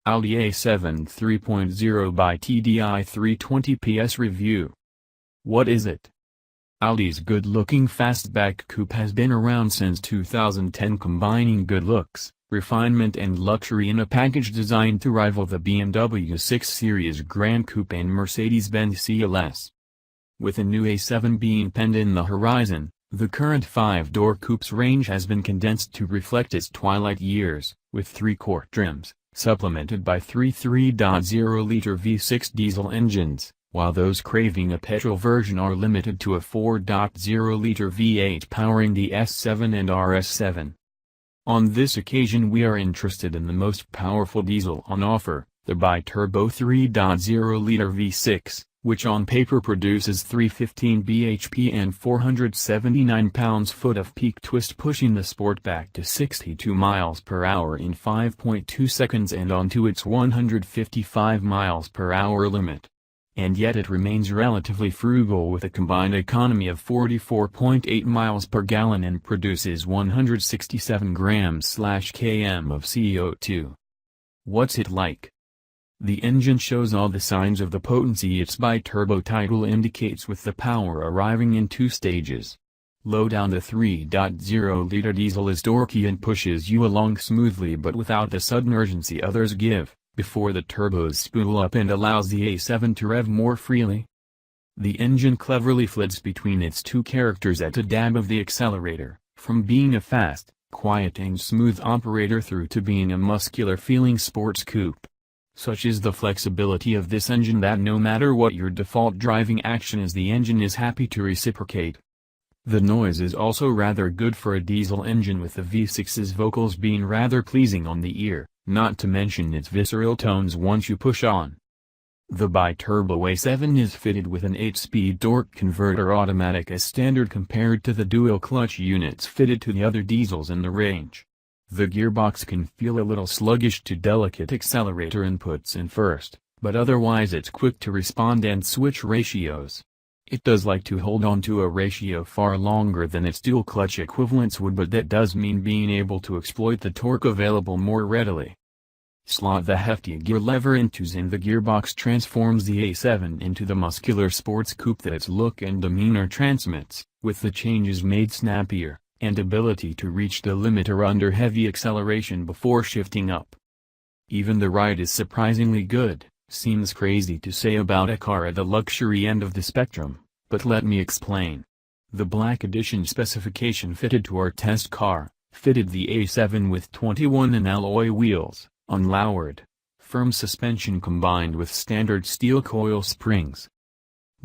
Audi A7 3.0 BiTDI 320 PS review. What is it? Audi's good-looking fastback coupe has been around since 2010, combining good looks, refinement and luxury in a package designed to rival the BMW 6 Series Gran Coupe and Mercedes-Benz CLS. With a new A7 being penned in the horizon, the current 5-door coupe's range has been condensed to reflect its twilight years, with 3-core trims, supplemented by three 3.0-liter V6 diesel engines, while those craving a petrol version are limited to a 4.0-liter V8 powering the S7 and RS7. On this occasion we are interested in the most powerful diesel on offer, the bi-turbo 3.0-liter V6, which on paper produces 315 bhp and 479 pounds-foot of peak twist, pushing the Sportback to 62 miles per hour in 5.2 seconds and onto its 155 miles per hour limit. And yet it remains relatively frugal with a combined economy of 44.8 miles per gallon and produces 167 grams/km of CO2. What's it like? The engine shows all the signs of the potency its bi-turbo title indicates, with the power arriving in 2 stages. Low down, the 3.0-liter diesel is torquey and pushes you along smoothly but without the sudden urgency others give, before the turbos spool up and allows the A7 to rev more freely. The engine cleverly flits between its 2 characters at a dab of the accelerator, from being a fast, quiet and smooth operator through to being a muscular-feeling sports coupe. Such is the flexibility of this engine that no matter what your default driving action is, the engine is happy to reciprocate. The noise is also rather good for a diesel engine, with the V6's vocals being rather pleasing on the ear, not to mention its visceral tones once you push on. The bi-turbo A7 is fitted with an 8-speed torque converter automatic as standard compared to the dual-clutch units fitted to the other diesels in the range. The gearbox can feel a little sluggish to delicate accelerator inputs in first, but otherwise it's quick to respond and switch ratios. It does like to hold on to a ratio far longer than its dual-clutch equivalents would, but that does mean being able to exploit the torque available more readily. Slot the hefty gear lever into and the gearbox transforms the A7 into the muscular sports coupe that its look and demeanor transmits, with the changes made snappier, and ability to reach the limiter under heavy acceleration before shifting up. Even the ride is surprisingly good. Seems crazy to say about a car at the luxury end of the spectrum, but let me explain. The Black Edition specification fitted to our test car, fitted the A7 with 21 alloy wheels, unlowered, firm suspension combined with standard steel coil springs.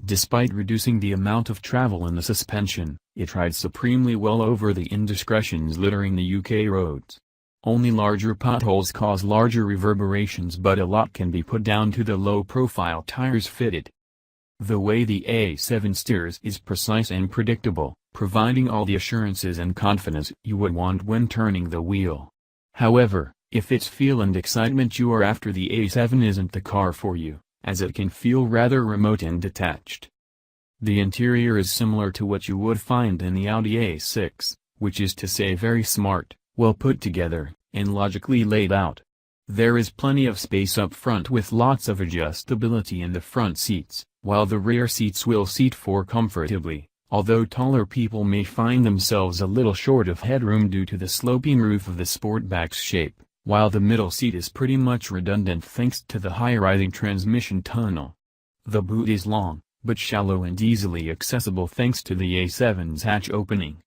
Despite reducing the amount of travel in the suspension, it rides supremely well over the indiscretions littering the UK roads. Only larger potholes cause larger reverberations, but a lot can be put down to the low-profile tires fitted. The way the A7 steers is precise and predictable, providing all the assurances and confidence you would want when turning the wheel. However, if it's feel and excitement you are after, the A7 isn't the car for you, as it can feel rather remote and detached. The interior is similar to what you would find in the Audi A6, which is to say very smart, well put together, and logically laid out. There is plenty of space up front with lots of adjustability in the front seats, while the rear seats will seat 4 comfortably, although taller people may find themselves a little short of headroom due to the sloping roof of the Sportback's shape, while the middle seat is pretty much redundant thanks to the high-rising transmission tunnel. The boot is long, but shallow and easily accessible thanks to the A7's hatch opening.